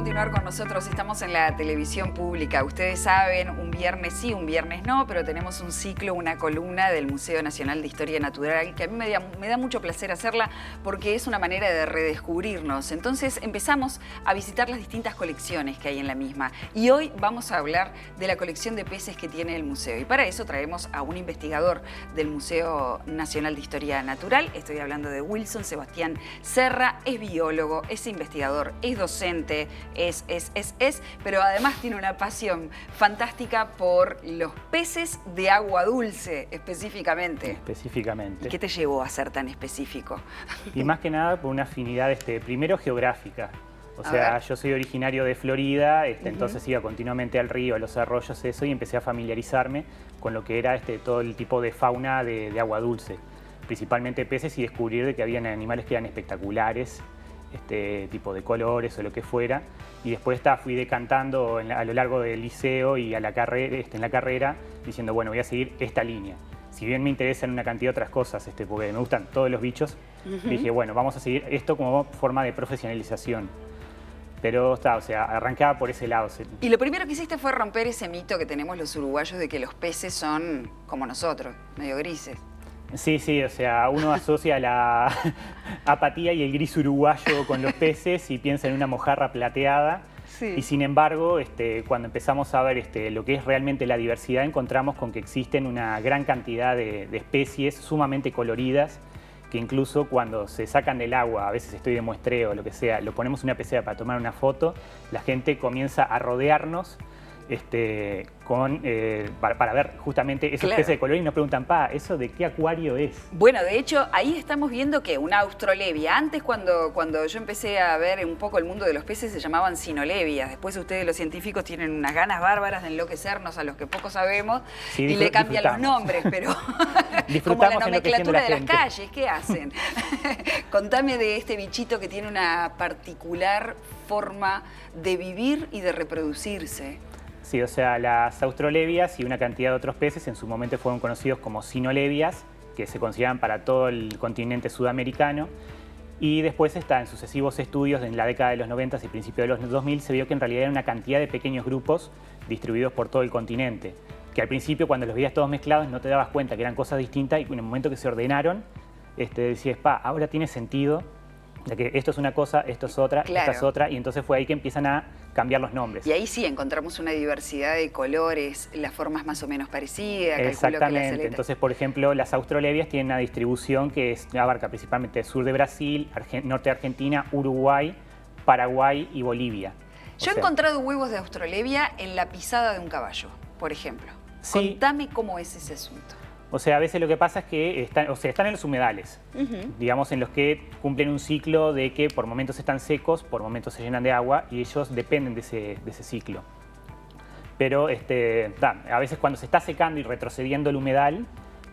continuar con nosotros. Estamos en la televisión pública. Ustedes saben, un viernes sí, un viernes no, pero tenemos un ciclo, una columna del Museo Nacional de Historia Natural que a mí me da mucho placer hacerla porque es una manera de redescubrirnos. Entonces empezamos a visitar las distintas colecciones que hay en la misma. Y hoy vamos a hablar de la colección de peces que tiene el museo. Y para eso traemos a un investigador del Museo Nacional de Historia Natural. Estoy hablando de Wilson Sebastián Serra. Es biólogo, es investigador, es docente, pero además tiene una pasión fantástica por los peces de agua dulce, específicamente. Específicamente. ¿Y qué te llevó a ser tan específico? Y más que nada por una afinidad, primero geográfica. O sea, yo soy originario de Florida, entonces iba continuamente al río, a los arroyos, eso, y empecé a familiarizarme con lo que era todo el tipo de fauna de agua dulce. Principalmente peces, y descubrir de que habían animales que eran espectaculares, tipo de colores o lo que fuera. Y después fui decantando a lo largo del liceo y en la carrera, diciendo, bueno, voy a seguir esta línea. Si bien me interesan una cantidad de otras cosas, porque me gustan todos los bichos, dije, bueno, vamos a seguir esto como forma de profesionalización. Pero o sea, arrancaba por ese lado. Y lo primero que hiciste fue romper ese mito que tenemos los uruguayos de que los peces son como nosotros, medio grises. Sí, o sea, uno asocia la apatía y el gris uruguayo con los peces y piensa en una mojarra plateada. Sí. Y sin embargo, cuando empezamos a ver lo que es realmente la diversidad, encontramos con que existen una gran cantidad de especies sumamente coloridas, que incluso cuando se sacan del agua, a veces estoy de muestreo o lo que sea, lo ponemos en una pecera para tomar una foto, la gente comienza a rodearnos para ver justamente esos peces de color y nos preguntan, ¿eso de qué acuario es? Bueno, de hecho, ahí estamos viendo que una austrolevia. Antes, cuando yo empecé a ver un poco el mundo de los peces, se llamaban sinolevias. Después ustedes, los científicos, tienen unas ganas bárbaras de enloquecernos a los que poco sabemos y le cambian los nombres, pero como la nomenclatura de las calles, ¿qué hacen? Contame de este bichito que tiene una particular forma de vivir y de reproducirse. Sí, o sea, las austrolevias y una cantidad de otros peces en su momento fueron conocidos como sinolevias, que se consideran para todo el continente sudamericano. Y después en sucesivos estudios en la década de los 90 y principios de los 2000 se vio que en realidad era una cantidad de pequeños grupos distribuidos por todo el continente. Que al principio, cuando los veías todos mezclados, no te dabas cuenta que eran cosas distintas, y en el momento que se ordenaron, decías, ahora tiene sentido de que esto es una cosa, esto es otra, esta es otra, y entonces fue ahí que empiezan a cambiar los nombres. Y ahí sí encontramos una diversidad de colores, las formas más o menos parecidas. Exactamente. Entonces, por ejemplo, las austrolevias tienen una distribución que abarca principalmente el sur de Brasil, norte de Argentina, Uruguay, Paraguay y Bolivia. Yo he encontrado huevos de austrolevia en la pisada de un caballo, por ejemplo. Sí. Contame cómo es ese asunto. O sea, a veces lo que pasa es que están en los humedales, digamos, en los que cumplen un ciclo de que por momentos están secos, por momentos se llenan de agua, y ellos dependen de ese ciclo. Pero a veces cuando se está secando y retrocediendo el humedal,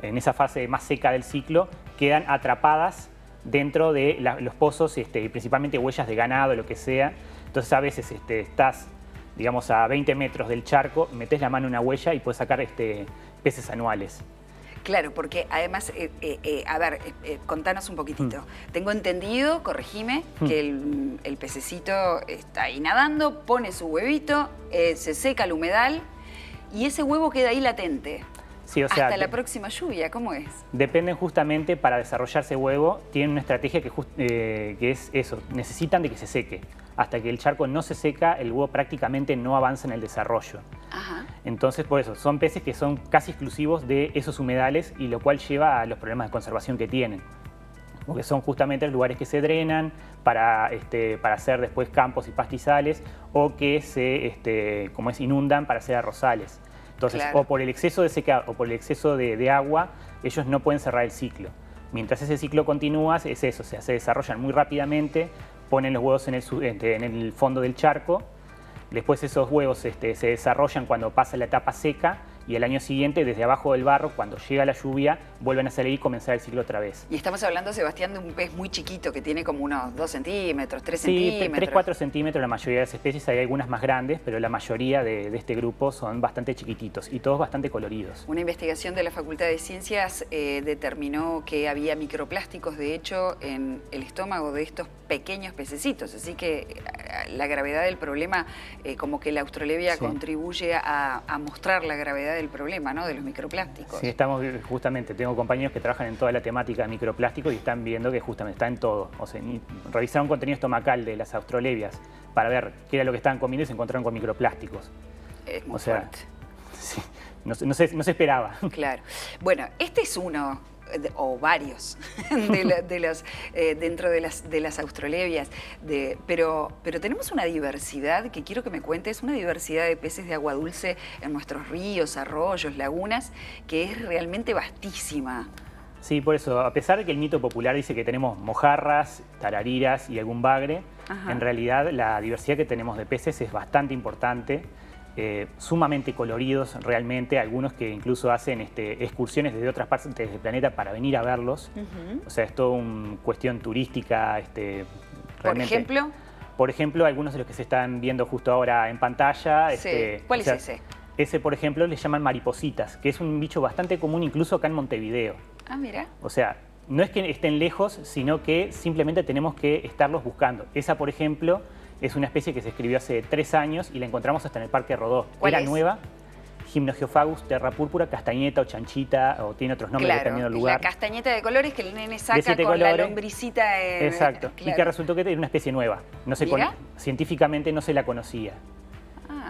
en esa fase más seca del ciclo, quedan atrapadas dentro de los pozos, principalmente huellas de ganado, lo que sea. Entonces a veces estás, digamos, a 20 metros del charco, metes la mano en una huella y puedes sacar peces anuales. Claro, porque además, contanos un poquitito. Tengo entendido, corregime, que el pececito está ahí nadando, pone su huevito, se seca el humedal y ese huevo queda ahí latente. Sí, o sea, hasta la próxima lluvia, ¿cómo es? Dependen justamente para desarrollarse huevo, tienen una estrategia que es eso, necesitan de que se seque. Hasta que el charco no se seca, el huevo prácticamente no avanza en el desarrollo. Ajá. Entonces, por eso, son peces que son casi exclusivos de esos humedales, y lo cual lleva a los problemas de conservación que tienen. Porque son justamente los lugares que se drenan para hacer después campos y pastizales, o que se inundan para hacer arrozales. Entonces, o por el exceso de secado o por el exceso de agua, ellos no pueden cerrar el ciclo. Mientras ese ciclo continúa, es eso, o sea, se desarrollan muy rápidamente, ponen los huevos en el fondo del charco. Después esos huevos se desarrollan cuando pasa la etapa seca, y el año siguiente, desde abajo del barro, cuando llega la lluvia, vuelven a salir y comenzar el ciclo otra vez. Y estamos hablando, Sebastián, de un pez muy chiquito que tiene como unos 2 centímetros, 3 centímetros. 3-4 centímetros la mayoría de las especies, hay algunas más grandes, pero la mayoría de este grupo son bastante chiquititos y todos bastante coloridos. Una investigación de la Facultad de Ciencias determinó que había microplásticos, de hecho, en el estómago de estos pequeños pececitos, así que la gravedad del problema, como que la austrolebia contribuye a mostrar la gravedad del problema, ¿no? De los microplásticos. Sí, justamente, tengo compañeros que trabajan en toda la temática de microplásticos y están viendo que justamente está en todo. O sea, revisaron contenido estomacal de las austrolebias para ver qué era lo que estaban comiendo y se encontraron con microplásticos. Es muy fuerte. Sí, no se esperaba. Claro. Bueno, este es uno, o varios, dentro de las austrolebias. Pero tenemos una diversidad que quiero que me cuentes, una diversidad de peces de agua dulce en nuestros ríos, arroyos, lagunas, que es realmente vastísima. Sí, por eso, a pesar de que el mito popular dice que tenemos mojarras, tarariras y algún bagre, en realidad la diversidad que tenemos de peces es bastante importante. Sumamente coloridos realmente, algunos que incluso hacen excursiones desde otras partes del planeta para venir a verlos. O sea, es toda una cuestión turística. ¿Por ejemplo? Por ejemplo, algunos de los que se están viendo justo ahora en pantalla. ¿Cuál es ese? Ese, por ejemplo, le llaman maripositas, que es un bicho bastante común incluso acá en Montevideo. Ah, mira. O sea, no es que estén lejos, sino que simplemente tenemos que estarlos buscando. Esa, por ejemplo, es una especie que se escribió hace 3 años y la encontramos hasta en el Parque Rodó. Era nueva, Gymnogeophagus, terra púrpura, castañeta o chanchita, o tiene otros nombres dependiendo del lugar. La castañeta de colores que el nene saca con la lombricita. Exacto, y que resultó que era una especie nueva. Científicamente no se la conocía.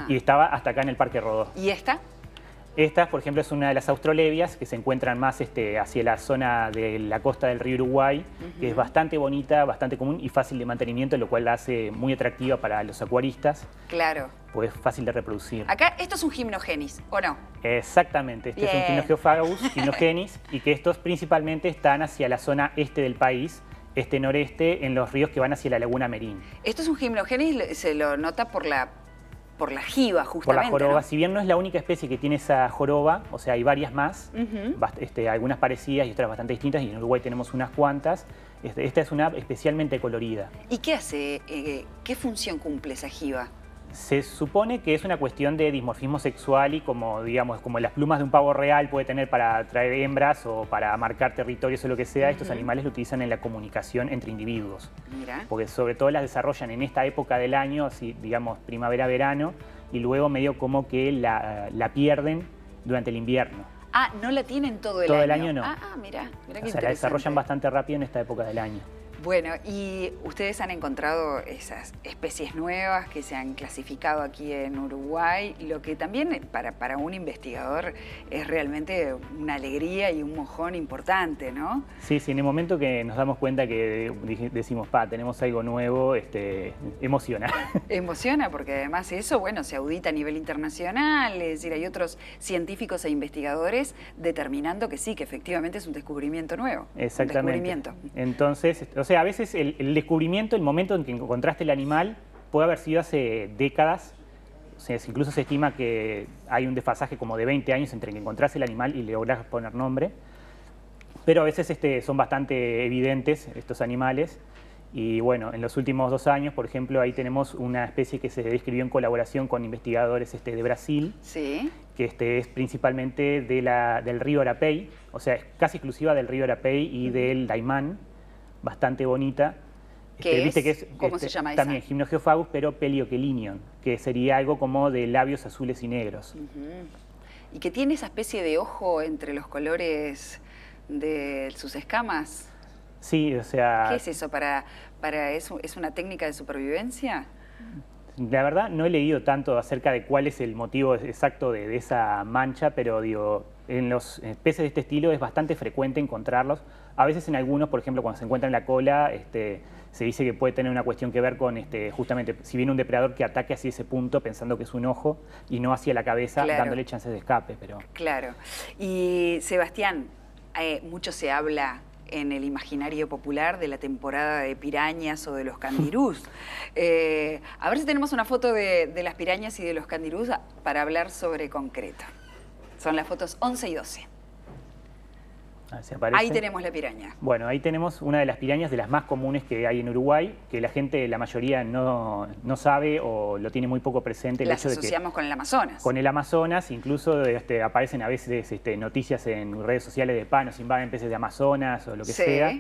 Y estaba hasta acá en el Parque Rodó. ¿Y esta? Esta, por ejemplo, es una de las austrolebias que se encuentran más hacia la zona de la costa del río Uruguay, que es bastante bonita, bastante común y fácil de mantenimiento, lo cual la hace muy atractiva para los acuaristas. Claro. Pues es fácil de reproducir. Acá, esto es un gimnogenis, ¿o no? Exactamente, este es un Gymnogeophagus, gimnogenis, y que estos principalmente están hacia la zona este del país, este-noreste, en los ríos que van hacia la laguna Merín. Esto es un gimnogenis, se lo nota por la jiba, justamente. Por la joroba. ¿No? Si bien no es la única especie que tiene esa joroba, o sea, hay varias más, algunas parecidas y otras bastante distintas, y en Uruguay tenemos unas cuantas. Esta es una especialmente colorida. ¿Y qué hace? ¿Qué función cumple esa jiba? Se supone que es una cuestión de dimorfismo sexual y como, digamos, como las plumas de un pavo real puede tener para atraer hembras o para marcar territorios o lo que sea, estos animales lo utilizan en la comunicación entre individuos. Mira. Porque sobre todo las desarrollan en esta época del año, así, digamos, primavera-verano, y luego medio como que la pierden durante el invierno. Ah, no la tienen todo el año. Todo el año no. Mira qué interesante. O sea, la desarrollan bastante rápido en esta época del año. Bueno, y ustedes han encontrado esas especies nuevas que se han clasificado aquí en Uruguay, lo que también para un investigador es realmente una alegría y un mojón importante, ¿no? Sí, en el momento que nos damos cuenta que decimos, tenemos algo nuevo, emociona. Emociona porque además eso, bueno, se audita a nivel internacional, es decir, hay otros científicos e investigadores determinando que sí, que efectivamente es un descubrimiento nuevo. Exactamente. Un descubrimiento. Entonces, o sea, a veces el descubrimiento, el momento en que encontraste el animal, puede haber sido hace décadas. O sea, incluso se estima que hay un desfasaje como de 20 años entre que encontraste el animal y le lográs poner nombre. Pero a veces son bastante evidentes estos animales. Y bueno, en los últimos 2 años, por ejemplo, ahí tenemos una especie que se describió en colaboración con investigadores de Brasil. Sí. Que es principalmente del río Arapey, o sea, es casi exclusiva del río Arapey y del Daimán. Bastante bonita. ¿Cómo se llama esa? También Gymnogeophagus, pero Pelioquelinion, que sería algo como de labios azules y negros. ¿Y que tiene esa especie de ojo entre los colores de sus escamas? Sí, o sea... ¿Qué es eso? ¿Es una técnica de supervivencia? La verdad no he leído tanto acerca de cuál es el motivo exacto de esa mancha, pero digo, en los peces de este estilo es bastante frecuente encontrarlos. A veces en algunos, por ejemplo, cuando se encuentran en la cola, se dice que puede tener una cuestión que ver con, justamente, si viene un depredador que ataque hacia ese punto pensando que es un ojo y no hacia la cabeza, dándole chances de escape. Claro. Y Sebastián, mucho se habla en el imaginario popular de la temporada de pirañas o de los candirús. A ver si tenemos una foto de las pirañas y de los candirús para hablar sobre concreto. Son las fotos 11 y 12. Ahí tenemos la piraña. Bueno, ahí tenemos una de las pirañas de las más comunes que hay en Uruguay, que la gente, la mayoría, no sabe o lo tiene muy poco presente. Las asociamos con el Amazonas. Con el Amazonas, incluso aparecen a veces noticias en redes sociales de panos, invaden peces de Amazonas o lo que sea.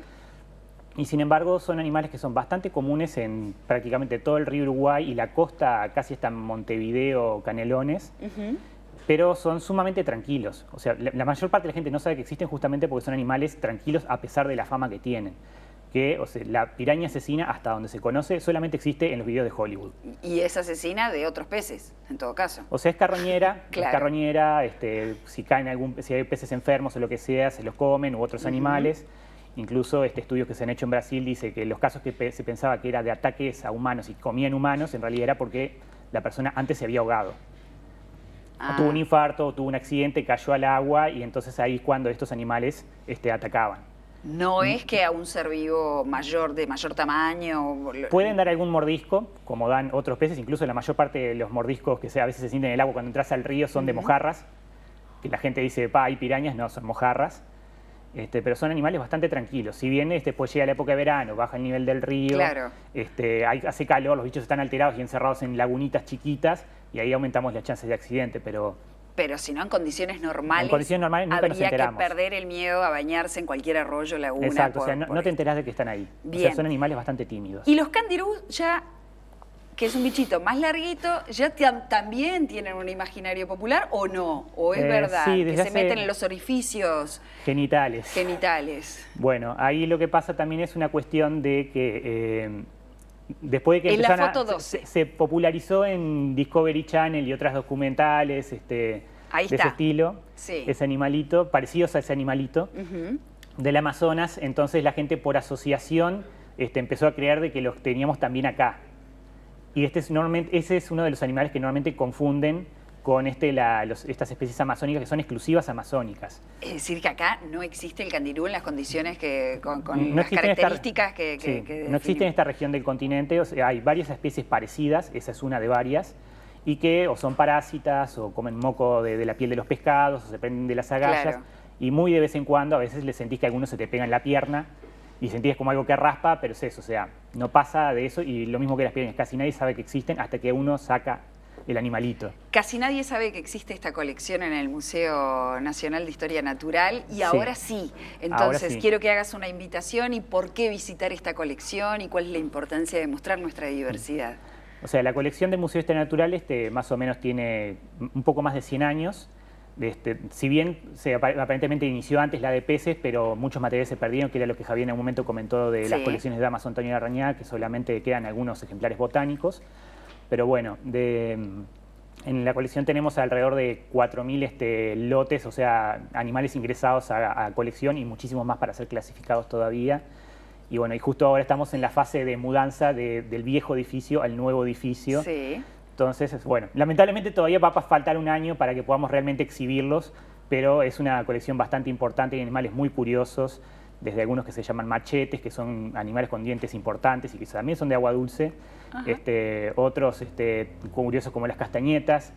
Y sin embargo son animales que son bastante comunes en prácticamente todo el río Uruguay y la costa casi hasta Montevideo, Canelones, pero son sumamente tranquilos. O sea, la mayor parte de la gente no sabe que existen justamente porque son animales tranquilos a pesar de la fama que tienen. O sea, la piraña asesina, hasta donde se conoce, solamente existe en los videos de Hollywood. Y es asesina de otros peces, en todo caso. O sea, es carroñera, Claro. es carroñera, si hay peces enfermos o lo que sea, se los comen, u otros animales. Incluso estudios que se han hecho en Brasil dice que los casos que se pensaba que era de ataques a humanos y comían humanos, en realidad era porque la persona antes se había ahogado. O tuvo un infarto, o tuvo un accidente, cayó al agua y entonces ahí es cuando estos animales atacaban. No es que a un ser vivo de mayor tamaño... Pueden dar algún mordisco, como dan otros peces, incluso la mayor parte de los mordiscos que a veces se sienten en el agua cuando entras al río son de mojarras, que la gente dice, hay pirañas, no, son mojarras. Pero son animales bastante tranquilos. Si bien pues llega la época de verano, baja el nivel del río, Claro. Hace calor, los bichos están alterados y encerrados en lagunitas chiquitas y ahí aumentamos las chances de accidente, pero si no, en condiciones normales, en condiciones normales nunca nos habría que enteramos. perder el miedo a bañarse en cualquier arroyo, laguna. Exacto, no te enterás de que están ahí. Bien. O sea, son animales bastante tímidos. Y los candirús ya, que es un bichito más larguito, ¿ya también tienen un imaginario popular o no? ¿O es verdad sí, que se meten en los orificios genitales? Bueno, ahí lo que pasa también es una cuestión de que después de que En la foto 12. se popularizó en Discovery Channel y otras documentales Ahí de está. ese estilo, Sí. ese animalito, parecidos a ese animalito del Amazonas, entonces la gente por asociación empezó a creer de que los teníamos también acá. Y ese es uno de los animales que normalmente confunden con estas especies amazónicas que son exclusivas amazónicas. Es decir, que acá no existe el candirú en las condiciones con No las existe características que no definimos. existe en esta región del continente, o sea, hay varias especies parecidas, esa es una de varias, y que o son parásitas o comen moco de la piel de los pescados o se prenden de las agallas, Claro. y muy de vez en cuando a veces le sentís que algunos se te pegan la pierna y sentís como algo que raspa, pero es eso, o sea, no pasa de eso, y lo mismo que las pirañas, casi nadie sabe que existen hasta que uno saca el animalito. Casi nadie sabe que existe esta colección en el Museo Nacional de Historia Natural y ahora sí. Entonces, Ahora sí. quiero que hagas una invitación y por qué visitar esta colección y cuál es la importancia de mostrar nuestra diversidad. O sea, la colección del Museo de Historia Natural más o menos tiene un poco más de 100 años. Si bien aparentemente inició antes la de peces, pero muchos materiales se perdieron, que era lo que Javier en un momento comentó de las colecciones de Damaso Antonio Larrañaga, que solamente quedan algunos ejemplares botánicos. Pero bueno, en la colección tenemos alrededor de 4.000 lotes, o sea, animales ingresados a colección y muchísimos más para ser clasificados todavía. Y bueno, y justo ahora estamos en la fase de mudanza del viejo edificio al nuevo edificio. Sí. Entonces, bueno, lamentablemente todavía va a faltar un año para que podamos realmente exhibirlos, pero es una colección bastante importante de animales muy curiosos, desde algunos que se llaman machetes, que son animales con dientes importantes y que también son de agua dulce, otros curiosos como las castañetas,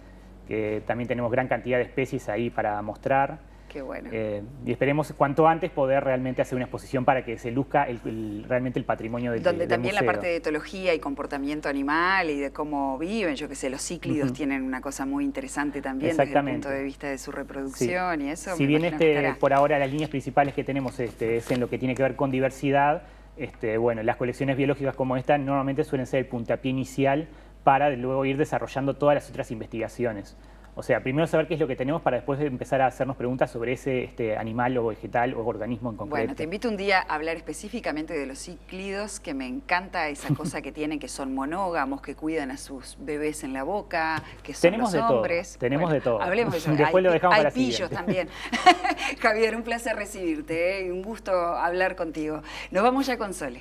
que también tenemos gran cantidad de especies ahí para mostrar. Qué bueno. Y esperemos cuanto antes poder realmente hacer una exposición para que se luzca realmente el patrimonio del Donde también museo. la parte de etología y comportamiento animal y de cómo viven, yo que sé, los cíclidos tienen una cosa muy interesante también desde el punto de vista de su reproducción y eso. Si bien por ahora las líneas principales que tenemos es en lo que tiene que ver con diversidad, bueno, las colecciones biológicas como esta normalmente suelen ser el puntapié inicial para luego ir desarrollando todas las otras investigaciones. O sea, primero saber qué es lo que tenemos para después empezar a hacernos preguntas sobre ese animal o vegetal o organismo en concreto. Bueno, te invito un día a hablar específicamente de los cíclidos, que me encanta esa cosa que tienen, que son monógamos, que cuidan a sus bebés en la boca, que son tenemos los de hombres. Todo, tenemos de todo. Hablemos de eso. Después lo dejamos para la pillos siguiente. también. Javier, un placer recibirte, y un gusto hablar contigo. Nos vamos ya con Sole.